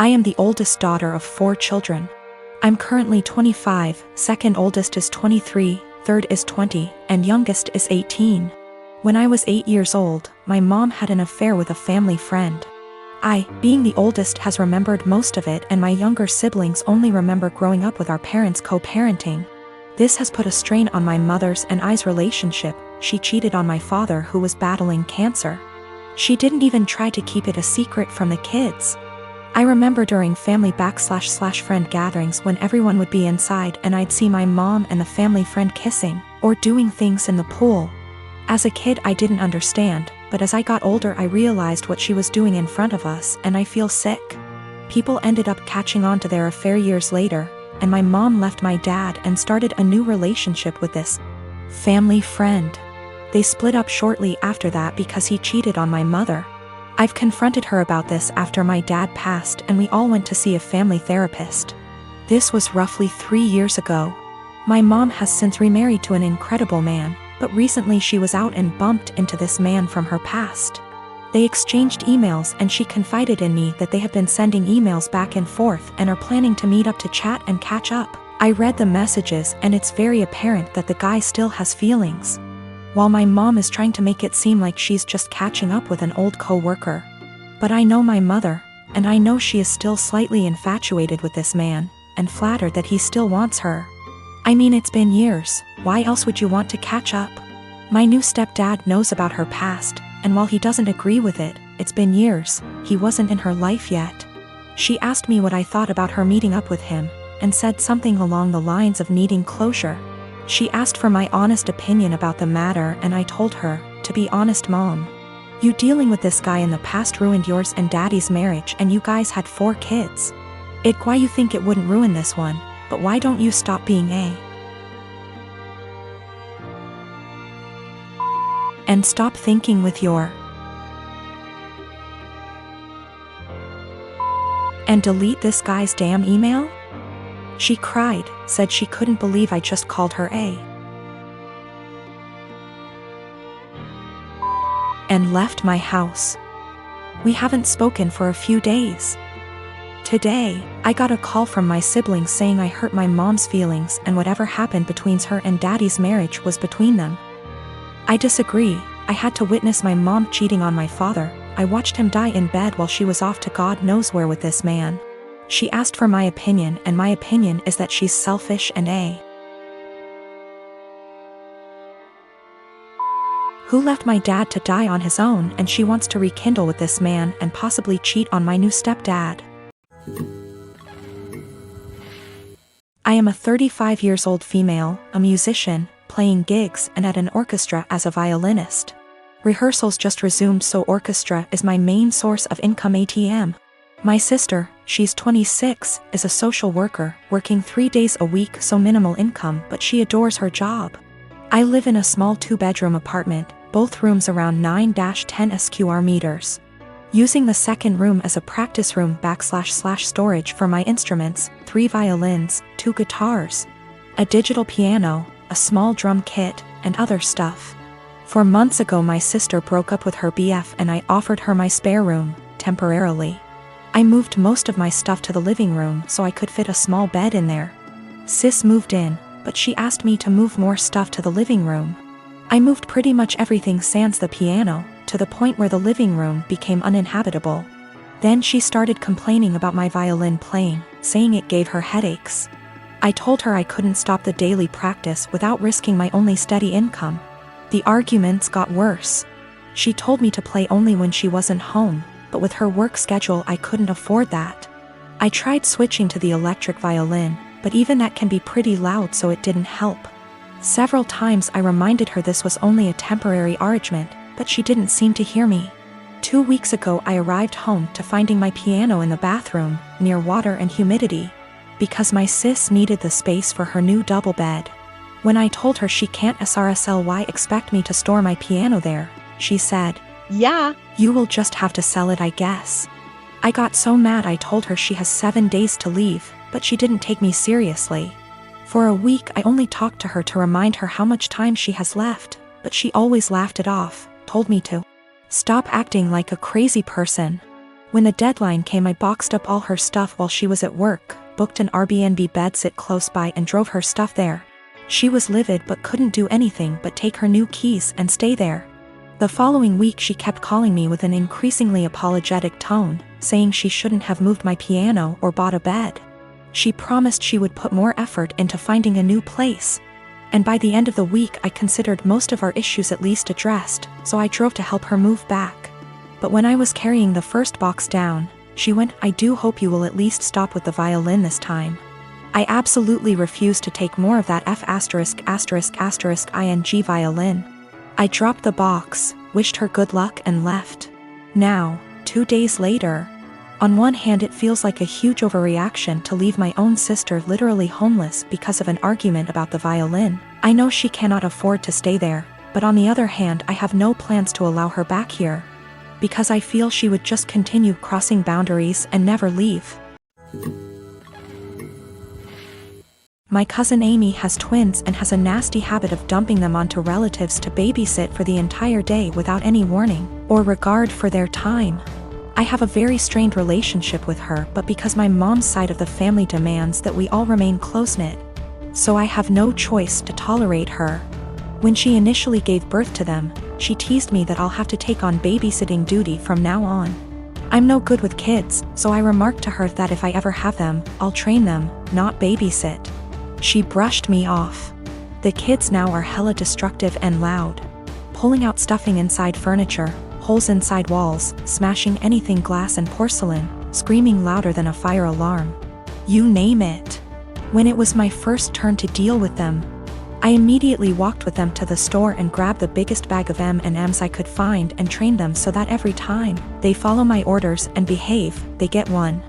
I am the oldest daughter of 4 children. I'm currently 25, second oldest is 23, third is 20, and youngest is 18. When I was 8 years old, my mom had an affair with a family friend. I, being the oldest, has remembered most of it, and my younger siblings only remember growing up with our parents co-parenting. This has put a strain on my mother's and I's relationship. She cheated on my father, who was battling cancer. She didn't even try to keep it a secret from the kids. I remember during family / friend gatherings when everyone would be inside and I'd see my mom and the family friend kissing, or doing things in the pool. As a kid I didn't understand, but as I got older I realized what she was doing in front of us, and I feel sick. People ended up catching on to their affair years later, and my mom left my dad and started a new relationship with this family friend. They split up shortly after that because he cheated on my mother. I've confronted her about this after my dad passed, and we all went to see a family therapist. This was roughly 3 years ago. My mom has since remarried to an incredible man, but recently she was out and bumped into this man from her past. They exchanged emails and she confided in me that they have been sending emails back and forth and are planning to meet up to chat and catch up. I read the messages and it's very apparent that the guy still has feelings. While my mom is trying to make it seem like she's just catching up with an old co-worker. But I know my mother, and I know she is still slightly infatuated with this man, and flattered that he still wants her. I mean, it's been years, why else would you want to catch up? My new stepdad knows about her past, and while he doesn't agree with it, it's been years, he wasn't in her life yet. She asked me what I thought about her meeting up with him, and said something along the lines of needing closure. She asked for my honest opinion about the matter, and I told her, to be honest mom, you dealing with this guy in the past ruined yours and daddy's marriage, and you guys had 4 kids. Why you think it wouldn't ruin this one, but why don't you stop being and stop thinking with your and delete this guy's damn email? She cried, said she couldn't believe I just called her and left my house. We haven't spoken for a few days. Today, I got a call from my siblings saying I hurt my mom's feelings and whatever happened between her and daddy's marriage was between them. I disagree. I had to witness my mom cheating on my father. I watched him die in bed while she was off to God knows where with this man. She asked for my opinion, and my opinion is that she's selfish and who left my dad to die on his own, and she wants to rekindle with this man and possibly cheat on my new stepdad. I am a 35 years old female, a musician, playing gigs and at an orchestra as a violinist. Rehearsals just resumed, so orchestra is my main source of income. My sister, she's 26, is a social worker, working 3 days a week, so minimal income, but she adores her job. I live in a small 2-bedroom apartment, both rooms around 9-10 square meters. Using the second room as a practice room / storage for my instruments, 3 violins, 2 guitars, a digital piano, a small drum kit, and other stuff. 4 months ago my sister broke up with her BF and I offered her my spare room, temporarily. I moved most of my stuff to the living room so I could fit a small bed in there. Sis moved in, but she asked me to move more stuff to the living room. I moved pretty much everything sans the piano, to the point where the living room became uninhabitable. Then she started complaining about my violin playing, saying it gave her headaches. I told her I couldn't stop the daily practice without risking my only steady income. The arguments got worse. She told me to play only when she wasn't home, but with her work schedule I couldn't afford that. I tried switching to the electric violin, but even that can be pretty loud, so it didn't help. Several times I reminded her this was only a temporary arrangement, but she didn't seem to hear me. 2 weeks ago I arrived home to finding my piano in the bathroom, near water and humidity, because my sis needed the space for her new double bed. When I told her she can't SRSLY expect me to store my piano there, she said, "Yeah, you will just have to sell it, I guess." I got so mad I told her she has 7 days to leave, but she didn't take me seriously. For a week I only talked to her to remind her how much time she has left, but she always laughed it off, told me to stop acting like a crazy person. When the deadline came, I boxed up all her stuff while she was at work, booked an Airbnb bedsit close by and drove her stuff there. She was livid but couldn't do anything but take her new keys and stay there. The following week she kept calling me with an increasingly apologetic tone, saying she shouldn't have moved my piano or bought a bed. She promised she would put more effort into finding a new place. And by the end of the week I considered most of our issues at least addressed, so I drove to help her move back. But when I was carrying the first box down, she went, "I do hope you will at least stop with the violin this time." I absolutely refused to take more of that ****ing violin. I dropped the box, wished her good luck and left. Now, 2 days later. On one hand it feels like a huge overreaction to leave my own sister literally homeless because of an argument about the violin. I know she cannot afford to stay there, but on the other hand I have no plans to allow her back here. Because I feel she would just continue crossing boundaries and never leave. My cousin Amy has twins and has a nasty habit of dumping them onto relatives to babysit for the entire day without any warning or regard for their time. I have a very strained relationship with her, but because my mom's side of the family demands that we all remain close-knit, so I have no choice to tolerate her. When she initially gave birth to them, she teased me that I'll have to take on babysitting duty from now on. I'm no good with kids, so I remarked to her that if I ever have them, I'll train them, not babysit. She brushed me off. The kids now are hella destructive and loud. Pulling out stuffing inside furniture, holes inside walls, smashing anything glass and porcelain, screaming louder than a fire alarm. You name it. When it was my first turn to deal with them, I immediately walked with them to the store and grabbed the biggest bag of M&Ms I could find and trained them so that every time they follow my orders and behave, they get one.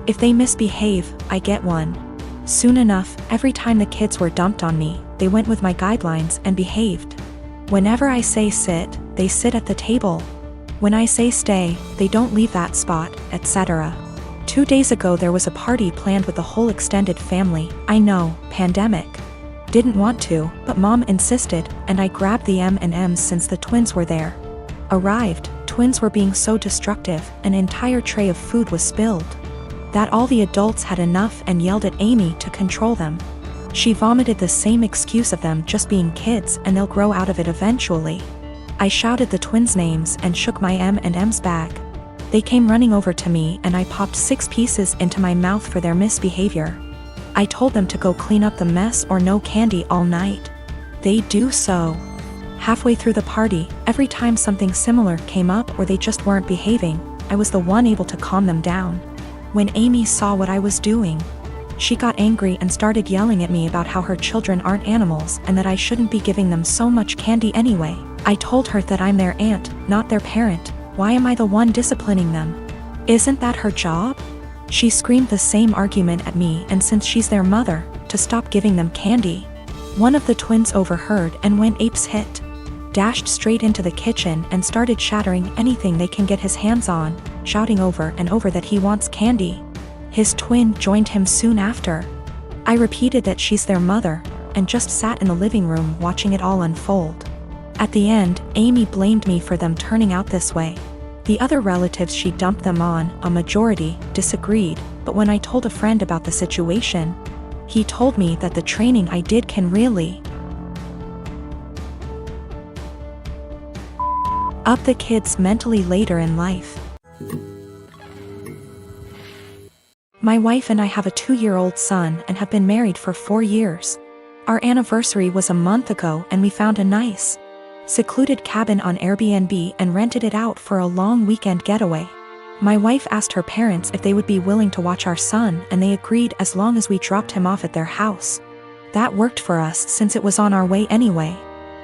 If they misbehave, I get one. Soon enough, every time the kids were dumped on me, they went with my guidelines and behaved. Whenever I say sit, they sit at the table. When I say stay, they don't leave that spot, etc. 2 days ago there was a party planned with the whole extended family. I know, pandemic. Didn't want to, but mom insisted, and I grabbed the M&Ms since the twins were there. Arrived, twins were being so destructive, an entire tray of food was spilled. That all the adults had enough and yelled at Amy to control them. She vomited the same excuse of them just being kids and they'll grow out of it eventually. I shouted the twins' names and shook my M&Ms bag. They came running over to me and I popped 6 pieces into my mouth for their misbehavior. I told them to go clean up the mess or no candy all night. They do so. Halfway through the party, every time something similar came up or they just weren't behaving, I was the one able to calm them down. When Amy saw what I was doing, she got angry and started yelling at me about how her children aren't animals and that I shouldn't be giving them so much candy anyway. I told her that I'm their aunt, not their parent. Why am I the one disciplining them? Isn't that her job? She screamed the same argument at me, and since she's their mother, to stop giving them candy. One of the twins overheard and went apes hit. Dashed straight into the kitchen and started shattering anything they can get his hands on, shouting over and over that he wants candy. His twin joined him soon after. I repeated that she's their mother, and just sat in the living room watching it all unfold. At the end, Amy blamed me for them turning out this way. The other relatives she dumped them on, a majority, disagreed, but when I told a friend about the situation, he told me that the training I did can really up the kids mentally later in life. My wife and I have a 2-year-old son and have been married for 4 years. Our anniversary was a month ago and we found a nice, secluded cabin on Airbnb and rented it out for a long weekend getaway. My wife asked her parents if they would be willing to watch our son and they agreed as long as we dropped him off at their house. That worked for us since it was on our way anyway.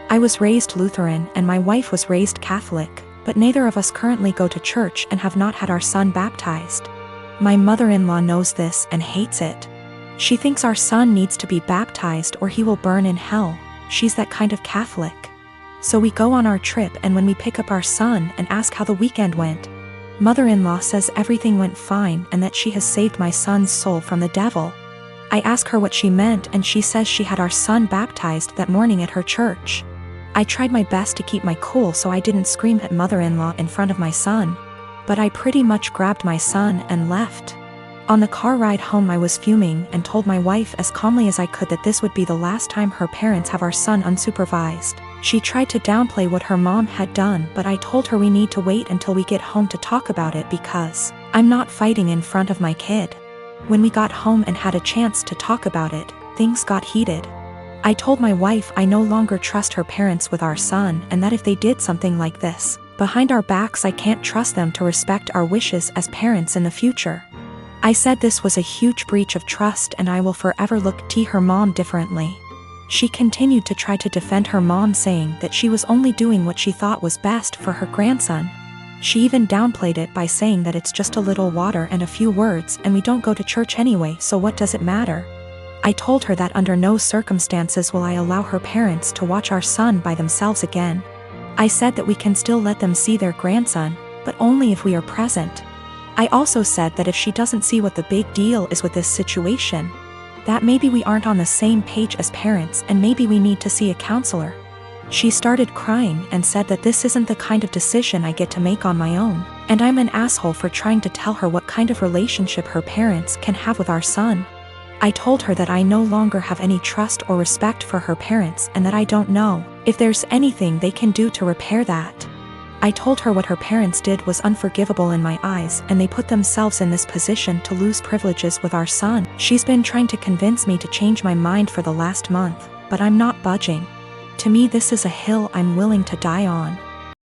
I was raised Lutheran and my wife was raised Catholic, but neither of us currently go to church and have not had our son baptized. My mother-in-law knows this and hates it. She thinks our son needs to be baptized or he will burn in hell. She's that kind of Catholic. So we go on our trip and when we pick up our son and ask how the weekend went, mother-in-law says everything went fine and that she has saved my son's soul from the devil. I ask her what she meant and she says she had our son baptized that morning at her church. I tried my best to keep my cool so I didn't scream at mother-in-law in front of my son, but I pretty much grabbed my son and left. On the car ride home I was fuming and told my wife as calmly as I could that this would be the last time her parents have our son unsupervised. She tried to downplay what her mom had done, but I told her we need to wait until we get home to talk about it because I'm not fighting in front of my kid. When we got home and had a chance to talk about it, things got heated. I told my wife I no longer trust her parents with our son and that if they did something like this behind our backs, I can't trust them to respect our wishes as parents in the future. I said this was a huge breach of trust and I will forever look at her mom differently. She continued to try to defend her mom, saying that she was only doing what she thought was best for her grandson. She even downplayed it by saying that it's just a little water and a few words and we don't go to church anyway, so what does it matter? I told her that under no circumstances will I allow her parents to watch our son by themselves again. I said that we can still let them see their grandson, but only if we are present. I also said that if she doesn't see what the big deal is with this situation, that maybe we aren't on the same page as parents and maybe we need to see a counselor. She started crying and said that this isn't the kind of decision I get to make on my own, and I'm an asshole for trying to tell her what kind of relationship her parents can have with our son. I told her that I no longer have any trust or respect for her parents and that I don't know if there's anything they can do to repair that. I told her what her parents did was unforgivable in my eyes and they put themselves in this position to lose privileges with our son. She's been trying to convince me to change my mind for the last month, but I'm not budging. To me, this is a hill I'm willing to die on.